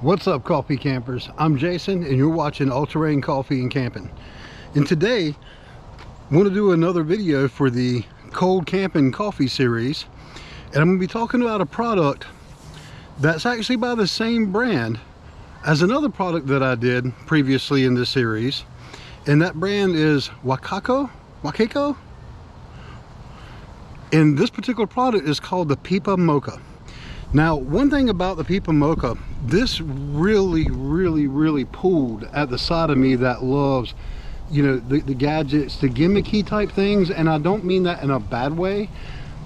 What's up, coffee campers? I'm Jason and you're watching All Terrain Coffee and Camping. And today I want to do another video for the cold camping coffee series, and I'm going to be talking about a product that's actually by the same brand as another product that I did previously in this series, and that brand is Wacaco. And this particular product is called the Pipamoka. Now, one thing about the Pipamoka, this really pulled at the side of me that loves, you know, the gadgets, the gimmicky type things. And I don't mean that in a bad way,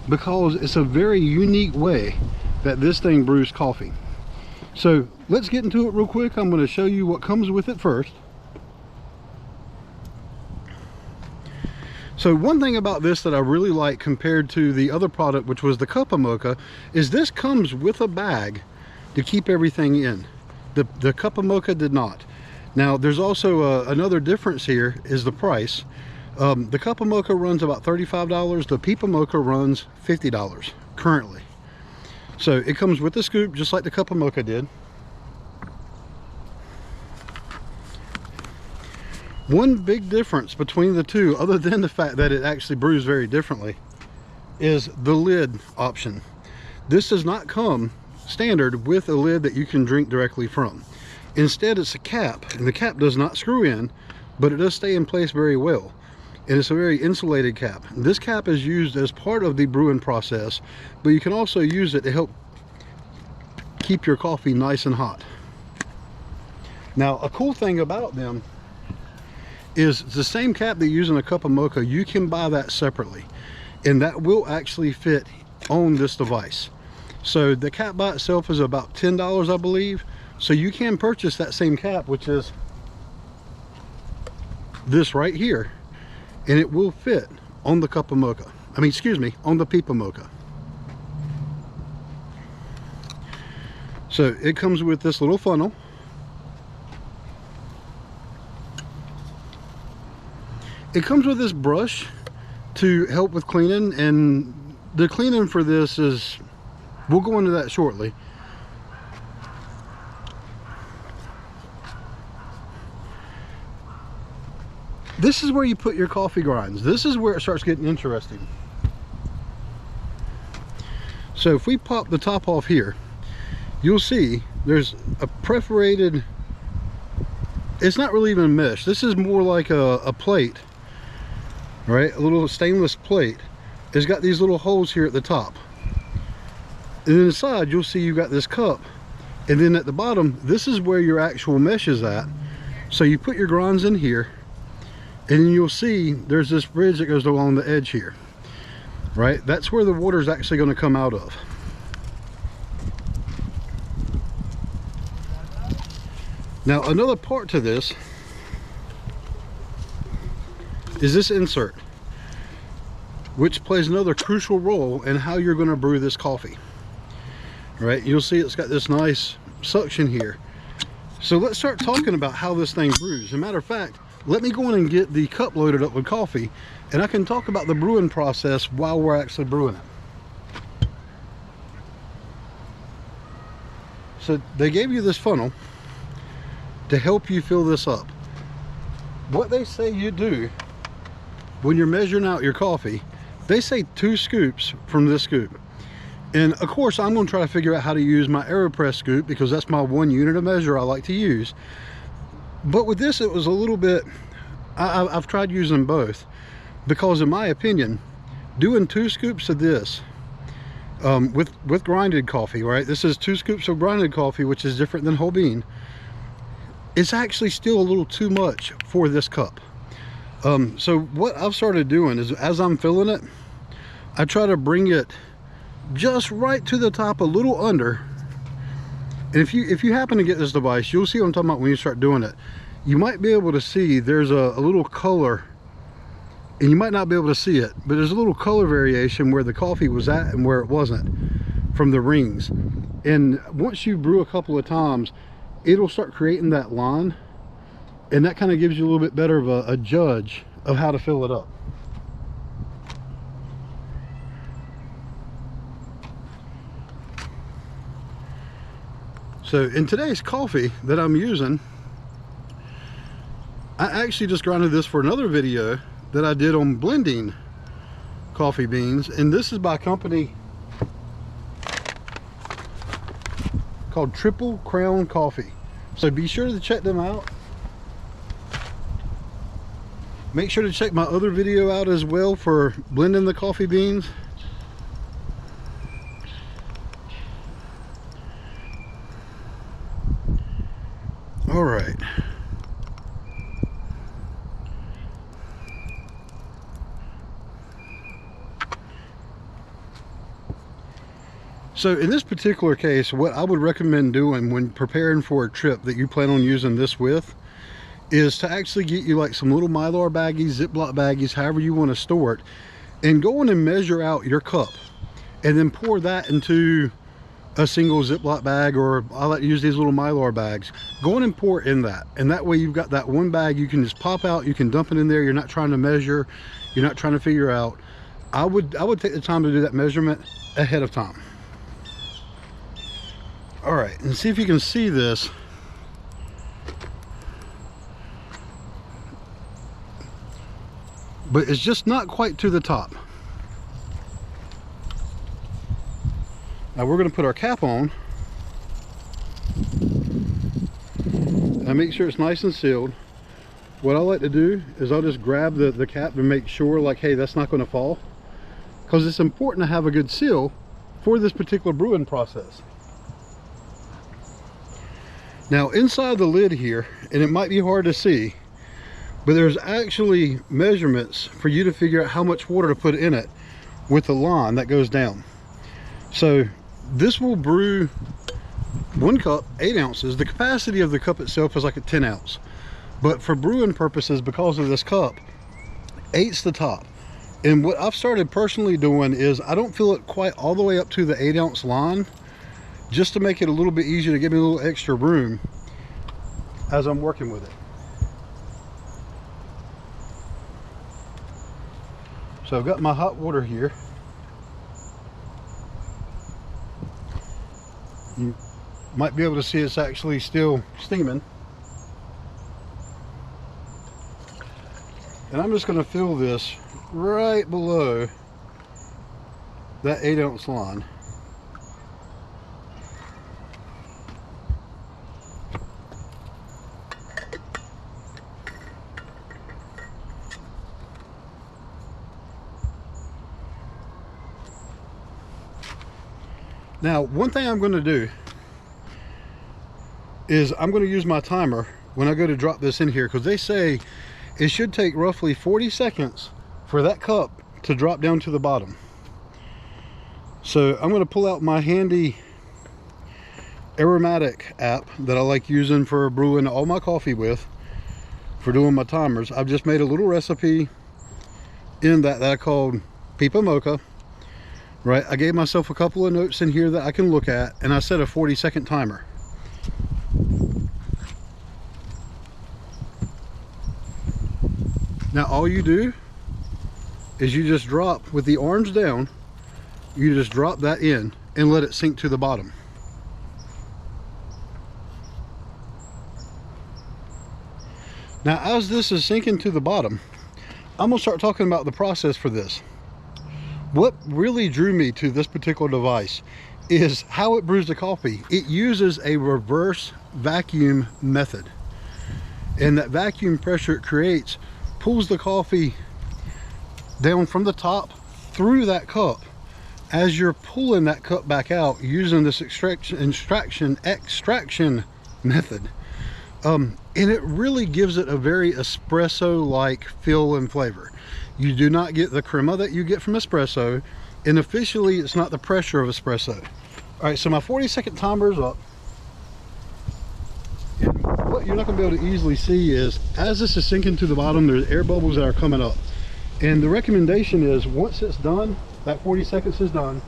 because it's a very unique way that this thing brews coffee. So let's get into it real quick. I'm going to show you what comes with it first. So one thing about this that I really like compared to the other product, which was the Pipamoka, is this comes with a bag to keep everything in. The Pipamoka did not. Now there's also another difference here is the price. The Pipamoka runs about $35. The Pipamoka runs $50 currently. So it comes with the scoop just like the Pipamoka did. One big difference between the two, other than the fact that it actually brews very differently, is the lid option. This does not come standard with a lid that you can drink directly from. Instead, it's a cap, and the cap does not screw in, but it does stay in place very well. And it's a very insulated cap. This cap is used as part of the brewing process, but you can also use it to help keep your coffee nice and hot. Now, a cool thing about them is the same cap that you use in a Pipamoka. You can buy that separately, and that will actually fit on this device. So the cap by itself is about $10, I believe. So you can purchase that same cap, which is this right here, and it will fit on the Pipamoka. I mean, excuse me, on the Pipamoka. So it comes with this little funnel. It comes with this brush to help with cleaning, and the cleaning for this is, we'll go into that shortly. This is where you put your coffee grinds. This is where it starts getting interesting. So if we pop the top off here, you'll see there's a perforated, it's not really even mesh. This is more like a plate. Right, a little stainless plate. It's got these little holes here at the top, and inside you'll see you've got this cup, and then at the bottom this is where your actual mesh is at. So you put your grinds in here, and then you'll see there's this bridge that goes along the edge here. Right, that's where the water is actually going to come out of. Now another part to this is this insert, which plays another crucial role in how you're going to brew this coffee. Right, you'll see it's got this nice suction here. So let's start talking about how this thing brews. As a matter of fact, let me go in and get the cup loaded up with coffee, and I can talk about the brewing process while we're actually brewing it. So they gave you this funnel to help you fill this up. What they say you do when you're measuring out your coffee, they say 2 scoops from this scoop. And of course I'm going to try to figure out how to use my AeroPress scoop, because that's my 1 unit of measure I like to use. But with this it was a little bit, I've tried using both, because in my opinion doing 2 scoops of this with grinded coffee, right, this is 2 scoops of grinded coffee, which is different than whole bean, it's actually still a little too much for this cup. So what I've started doing is, as I'm filling it, I try to bring it just right to the top, a little under. And if you happen to get this device, you'll see what I'm talking about when you start doing it. You might be able to see there's a little color, and you might not be able to see it, but there's a little color variation where the coffee was at and where it wasn't from the rings. And once you brew a couple of times, it'll start creating that line, and that kind of gives you a little bit better of a judge of how to fill it up. So in today's coffee that I'm using, I actually just grinded this for another video that I did on blending coffee beans, and this is by a company called Triple Crown Coffee. So be sure to check them out. Make sure to check my other video out as well for blending the coffee beans. All right. So in this particular case, what I would recommend doing when preparing for a trip that you plan on using this with is to actually get you like some little Mylar baggies, Ziploc baggies, however you want to store it, and go in and measure out your cup and then pour that into a single Ziploc bag, or I like to use these little Mylar bags. Go in and pour in that, and that way you've got that one bag you can just pop out, you can dump it in there. You're not trying to measure, you're not trying to figure out. I would take the time to do that measurement ahead of time. All right, and see if you can see this. But it's just not quite to the top. Now we're going to put our cap on and make sure it's nice and sealed. What I like to do is I'll just grab the cap and make sure, like, hey, that's not going to fall, because it's important to have a good seal for this particular brewing process. Now inside the lid here, and it might be hard to see, but there's actually measurements for you to figure out how much water to put in it with the line that goes down. So this will brew 1 cup, 8 ounces. The capacity of the cup itself is like a 10 ounce. But for brewing purposes, because of this cup, 8's the top. And what I've started personally doing is I don't fill it quite all the way up to the 8 ounce line, just to make it a little bit easier, to give me a little extra room as I'm working with it. So I've got my hot water here. You might be able to see it's actually still steaming. And I'm just going to fill this right below that 8 ounce line. Now, one thing I'm going to do is I'm going to use my timer when I go to drop this in here, because they say it should take roughly 40 seconds for that cup to drop down to the bottom. So I'm going to pull out my handy aromatic app that I like using for brewing all my coffee with, for doing my timers. I've just made a little recipe in that I called Pipamoka. Right, I gave myself a couple of notes in here that I can look at, and I set a 40-second timer. Now all you do is you just drop with the arms down, you just drop that in and let it sink to the bottom. Now as this is sinking to the bottom, I'm gonna start talking about the process for this. What really drew me to this particular device is how it brews the coffee. It uses a reverse vacuum method, and that vacuum pressure it creates pulls the coffee down from the top through that cup. As you're pulling that cup back out using this extraction method, and it really gives it a very espresso-like feel and flavor. You do not get the crema that you get from espresso, and officially it's not the pressure of espresso. All right, so my 40-second timer is up. And what you're not going to be able to easily see is, as this is sinking to the bottom, there's air bubbles that are coming up. And the recommendation is, once it's done, that 40 seconds is done,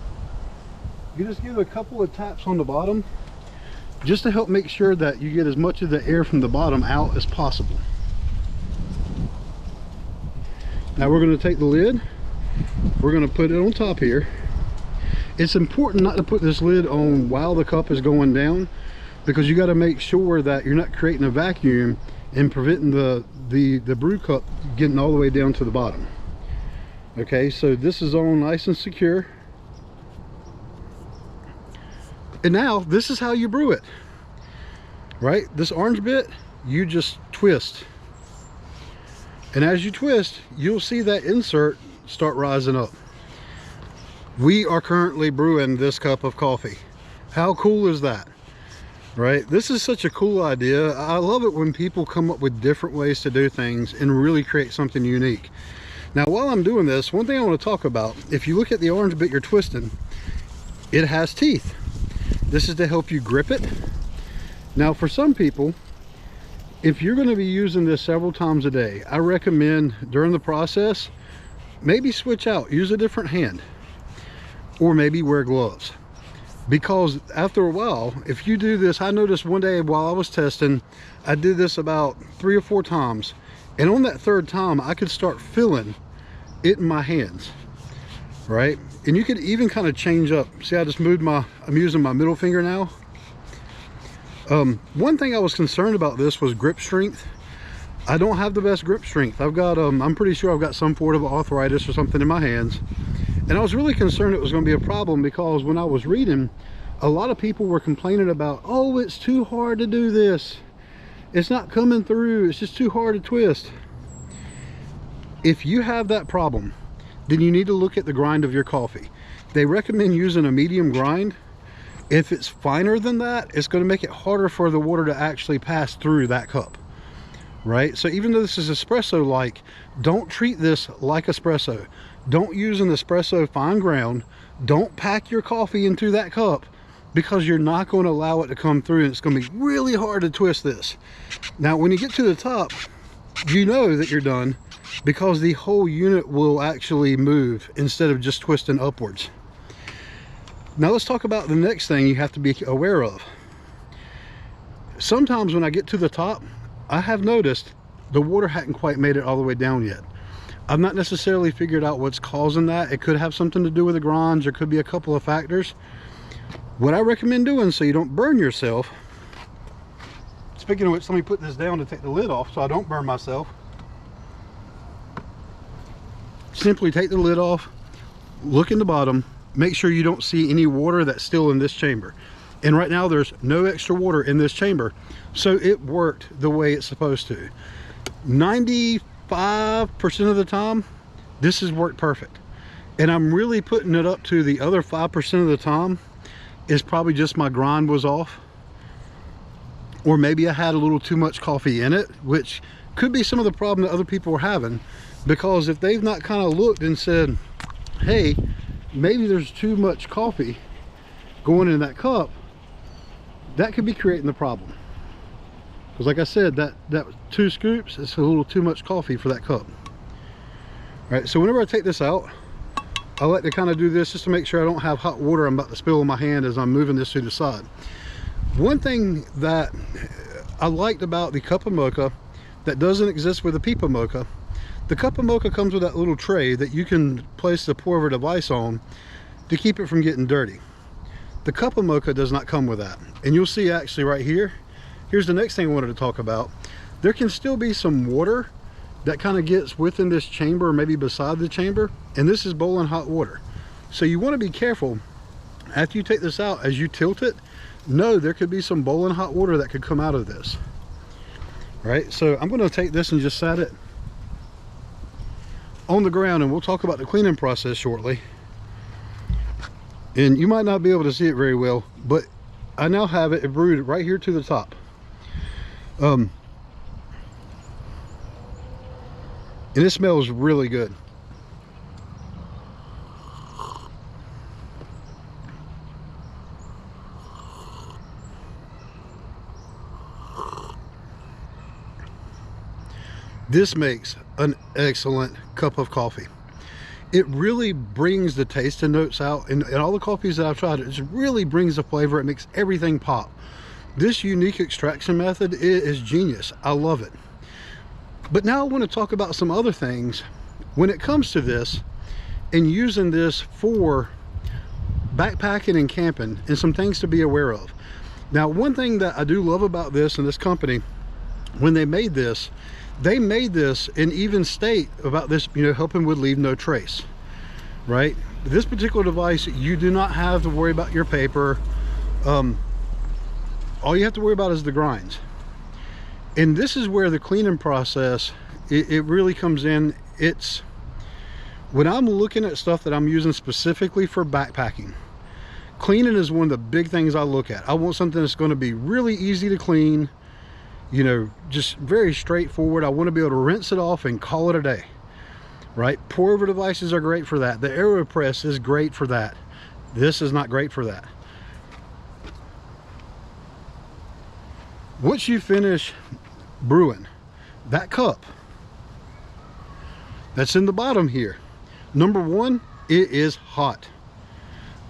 you just give it a couple of taps on the bottom, just to help make sure that you get as much of the air from the bottom out as possible. Now we're going to take the lid, we're going to put it on top here. It's important not to put this lid on while the cup is going down, because you got to make sure that you're not creating a vacuum and preventing the brew cup getting all the way down to the bottom. Okay, so this is all nice and secure. And now this is how you brew it, right? This orange bit, you just twist. And as you twist, you'll see that insert start rising up. We are currently brewing this cup of coffee. How cool is that? Right? This is such a cool idea. I love it when people come up with different ways to do things and really create something unique. Now, while I'm doing this, one thing I want to talk about, if you look at the orange bit you're twisting, it has teeth. This is to help you grip it. Now, for some people, if you're going to be using this several times a day, I recommend during the process, maybe switch out, use a different hand, or maybe wear gloves. Because after a while, if you do this, I noticed one day while I was testing, I did this about 3 or 4 times. And on that third time, I could start feeling it in my hands, right? And you could even kind of change up. See, I just moved I'm using my middle finger now. One thing I was concerned about this was grip strength. I don't have the best grip strength. I've got, I'm pretty sure I've got some form of arthritis or something in my hands. And I was really concerned it was going to be a problem, because when I was reading, a lot of people were complaining about, oh, it's too hard to do this. It's not coming through. It's just too hard to twist. If you have that problem, then you need to look at the grind of your coffee. They recommend using a medium grind. If it's finer than that, it's going to make it harder for the water to actually pass through that cup, right? So even though this is espresso-like, don't treat this like espresso. Don't use an espresso fine ground. Don't pack your coffee into that cup, because you're not going to allow it to come through, and it's going to be really hard to twist this. Now, when you get to the top, you know that you're done, because the whole unit will actually move instead of just twisting upwards. Now let's talk about the next thing you have to be aware of. Sometimes when I get to the top, I have noticed the water hadn't quite made it all the way down yet. I've not necessarily figured out what's causing that. It could have something to do with the grinds. There could be a couple of factors. What I recommend doing so you don't burn yourself, speaking of which, let me put this down to take the lid off so I don't burn myself. Simply take the lid off, look in the bottom, make sure you don't see any water that's still in this chamber. And right now there's no extra water in this chamber, so it worked the way it's supposed to. 95% of the time, this has worked perfect. And I'm really putting it up to the other 5% of the time is probably just my grind was off, or maybe I had a little too much coffee in it, which could be some of the problem that other people were having. Because if they've not kind of looked and said, hey, maybe there's too much coffee going in that cup, that could be creating the problem. Because like I said, that 2 scoops is a little too much coffee for that cup. All right, so whenever I take this out, I like to kind of do this just to make sure I don't have hot water I'm about to spill on my hand as I'm moving this to the side. One thing that I liked about the cup of mocha that doesn't exist with the Pipamoka, the cup of mocha comes with that little tray that you can place the pour over device on to keep it from getting dirty. The cup of mocha does not come with that. And you'll see actually right here, here's the next thing I wanted to talk about. There can still be some water that kind of gets within this chamber, or maybe beside the chamber, and this is boiling hot water. So you want to be careful after you take this out. As you tilt it, know there could be some boiling hot water that could come out of this. All right, so I'm going to take this and just set it on the ground, and we'll talk about the cleaning process shortly. And you might not be able to see it very well, but I now have it brewed right here to the top. And it smells really good. This makes an excellent cup of coffee. It really brings the taste and notes out, and all the coffees that I've tried, it just really brings the flavor. It makes everything pop. This unique extraction method is genius. I love it. But now I want to talk about some other things when it comes to this and using this for backpacking and camping, and some things to be aware of. Now, one thing that I do love about this and this company, when they made this in even state about this, you know, helping with leave no trace, right? This particular device, you do not have to worry about your paper. All you have to worry about is the grinds. And this is where the cleaning process, it really comes in. It's when I'm looking at stuff that I'm using specifically for backpacking, cleaning is one of the big things I look at. I want something that's going to be really easy to clean, you know, just very straightforward. I want to be able to rinse it off and call it a day, right? Pour over devices are great for that. The AeroPress is great for that. This is not great for that. Once you finish brewing, that cup that's in the bottom here, number one, it is hot.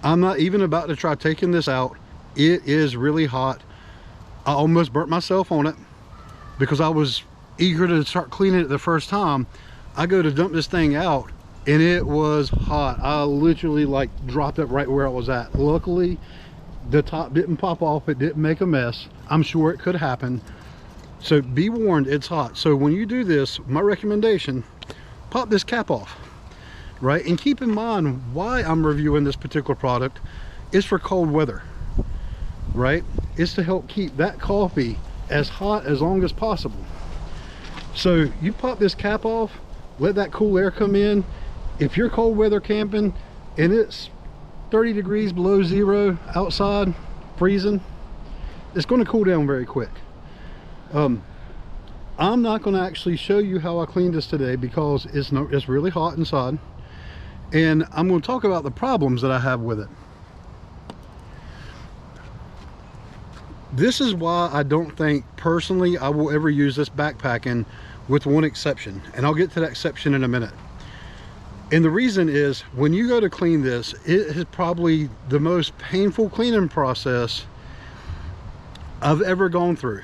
I'm not even about to try taking this out. It is really hot. I almost burnt myself on it because I was eager to start cleaning it the first time. I go to dump this thing out and it was hot. I literally like dropped it right where I was at. Luckily, the top didn't pop off. It didn't make a mess. I'm sure it could happen. So be warned, it's hot. So when you do this, my recommendation, pop this cap off. Right, and keep in mind why I'm reviewing this particular product is for cold weather, right? It's to help keep that coffee as hot as long as possible. So you pop this cap off, let that cool air come in. If you're cold weather camping and it's 30 degrees below zero outside, freezing, it's going to cool down very quick. I'm not going to actually show you how I cleaned this today because it's really hot inside. And I'm going to talk about the problems that I have with it. This is why I don't think personally I will ever use this backpacking, with one exception, and I'll get to that exception in a minute. And the reason is, when you go to clean this, it is probably the most painful cleaning process I've ever gone through.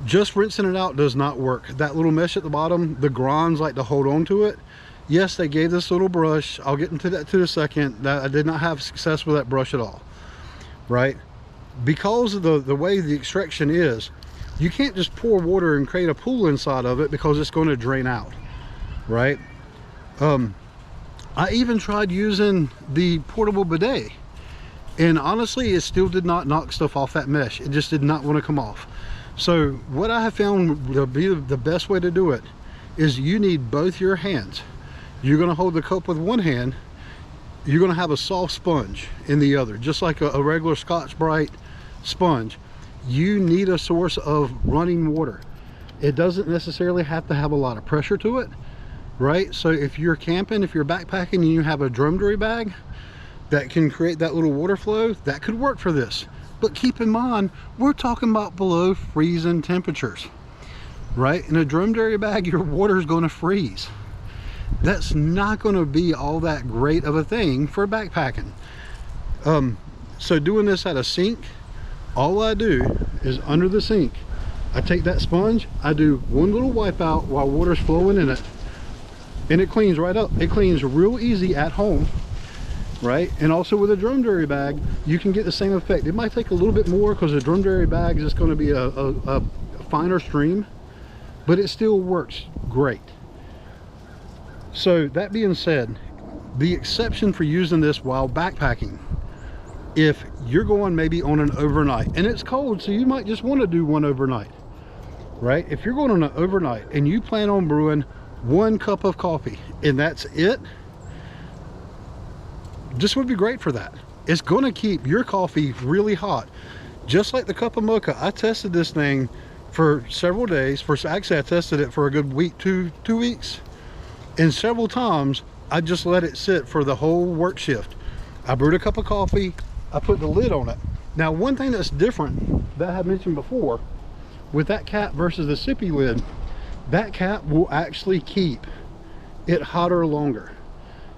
Just rinsing it out does not work. That little mesh at the bottom, the grinds like to hold on to it. Yes, they gave this little brush. I'll get into that in a second. That I did not have success with that brush at all, right? Because of the way the extraction is, you can't just pour water and create a pool inside of it because it's going to drain out, right? I even tried using the portable bidet, and honestly, it still did not knock stuff off that mesh. It just did not want to come off. So what I have found to be the best way to do it is you need both your hands. You're going to hold the cup with one hand. You're going to have a soft sponge in the other, just like a regular Scotch-Brite sponge. You need a source of running water. It doesn't necessarily have to have a lot of pressure to it, right? So if you're camping, if you're backpacking and you have a drum dairy bag that can create that little water flow, that could work for this. But keep in mind, we're talking about below freezing temperatures, right? In a drum dairy bag, your water is going to freeze. That's not going to be all that great of a thing for backpacking. So doing this at a sink, all I do is under the sink, I take that sponge, I do one little wipe out while water's flowing in it, and it cleans right up. It cleans real easy at home, right? And also with a drum dairy bag, you can get the same effect. It might take a little bit more because the drum dairy bag is just going to be a finer stream, but it still works great. So that being said, the exception for using this while backpacking, if you're going maybe on an overnight and it's cold, so you might just want to do one overnight, right? If you're going on an overnight and you plan on brewing 1 cup of coffee and that's it, this would be great for that. It's going to keep your coffee really hot, just like the Pipamoka. I tested this thing for several days. Actually, I tested it for a good week, two weeks. And several times I just let it sit for the whole work shift. I brewed a cup of coffee, I put the lid on it. Now, one thing that's different that I had mentioned before with that cap versus the sippy lid, that cap will actually keep it hotter longer.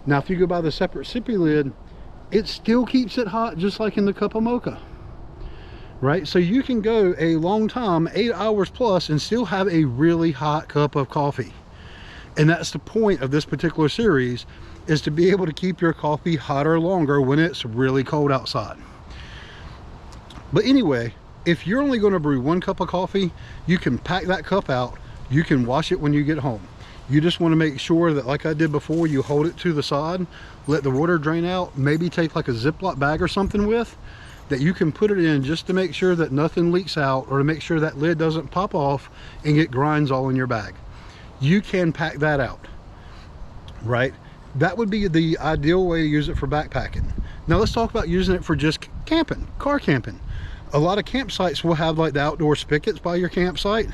Now, if you go by the separate sippy lid, it still keeps it hot just like in the Pipamoka, right? So you can go a long time, 8 hours plus, and still have a really hot cup of coffee. And that's the point of this particular series, is to be able to keep your coffee hotter longer when it's really cold outside. But anyway, if you're only going to brew 1 cup of coffee, you can pack that cup out. You can wash it when you get home. You just want to make sure that, like I did before, you hold it to the side, let the water drain out, maybe take like a Ziploc bag or something with that you can put it in, just to make sure that nothing leaks out, or to make sure that lid doesn't pop off and get grinds all in your bag. You can pack that out, right? That would be the ideal way to use it for backpacking. Now let's talk about using it for just camping, car camping. A lot of campsites will have like the outdoor spigots by your campsite,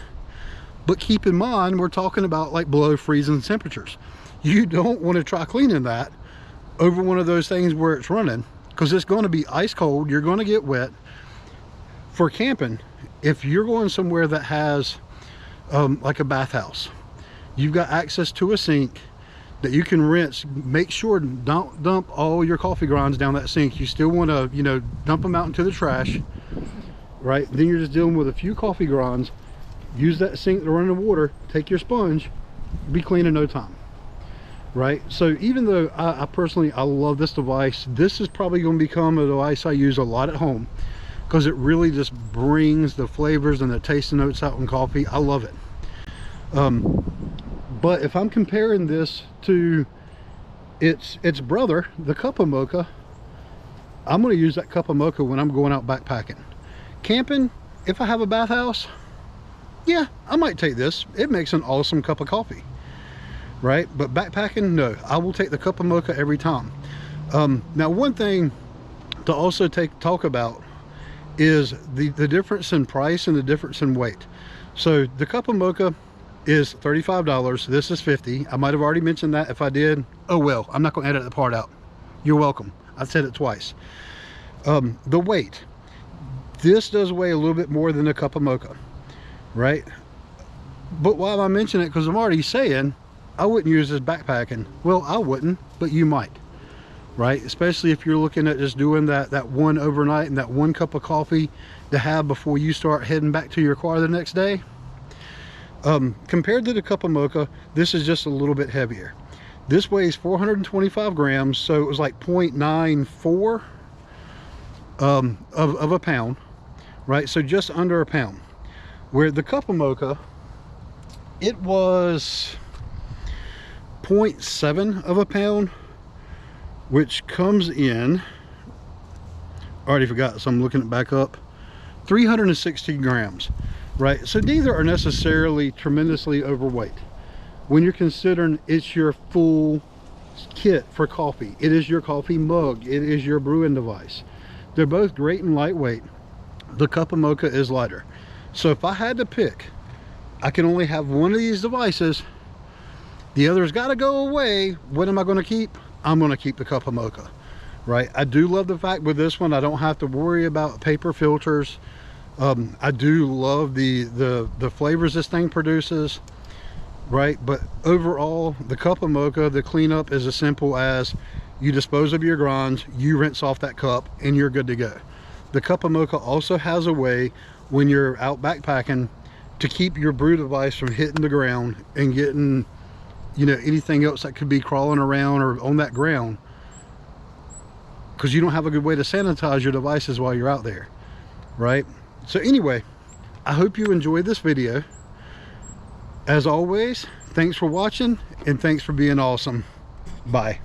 but keep in mind, we're talking about like below freezing temperatures. You don't want to try cleaning that over one of those things where it's running, because it's going to be ice cold. You're going to get wet. For camping, if you're going somewhere that has like a bathhouse, you've got access to a sink that you can rinse. Make sure don't dump all your coffee grinds down that sink. You still want to, you know, dump them out into the trash, right? Then you're just dealing with a few coffee grinds. Use that sink to run the water, take your sponge, be clean in no time, right? So even though I personally love this device, this is probably going to become a device I use a lot at home, because it really just brings the flavors and the taste and notes out in coffee. I love it. But if I'm comparing this to its brother, the cup of mocha, I'm going to use that cup of mocha when I'm going out backpacking. Camping, if I have a bathhouse, yeah, I might take this. It makes an awesome cup of coffee, right? But backpacking, no, I will take the cup of mocha every time. Now, one thing to also talk about is the difference in price and the difference in weight. So the cup of mocha is $35. This is $50. I might have already mentioned that. If I did, oh well, I'm not going to edit the part out. You're welcome. I said it twice. The weight. This does weigh a little bit more than a cup of mocha, right? But while I mention it, because I'm already saying I wouldn't use this backpacking. Well, I wouldn't, but you might, right? Especially if you're looking at just doing that one overnight and that 1 cup of coffee to have before you start heading back to your car the next day. Compared to the cup of mocha, this is just a little bit heavier. This weighs 425 grams, so it was like 0.94 of a pound, right? So just under a pound. Where the cup of mocha, it was 0.7 of a pound, which comes in, I already forgot, so I'm looking it back up, 360 grams, right? So neither are necessarily tremendously overweight. When you're considering it's your full kit for coffee, it is your coffee mug, it is your brewing device. They're both great and lightweight. The cup of mocha is lighter. So if I had to pick, I can only have one of these devices. The other's got to go away. What am I going to keep? I'm going to keep the cup of mocha, right? I do love the fact with this one, I don't have to worry about paper filters. I do love the flavors this thing produces, right? But overall, the cup of mocha, the cleanup is as simple as you dispose of your grinds, you rinse off that cup, and you're good to go. The cup of mocha also has a way, when you're out backpacking, to keep your brew device from hitting the ground and getting, you know, anything else that could be crawling around or on that ground, because you don't have a good way to sanitize your devices while you're out there, right? So anyway, I hope you enjoyed this video. As always, thanks for watching and thanks for being awesome. Bye.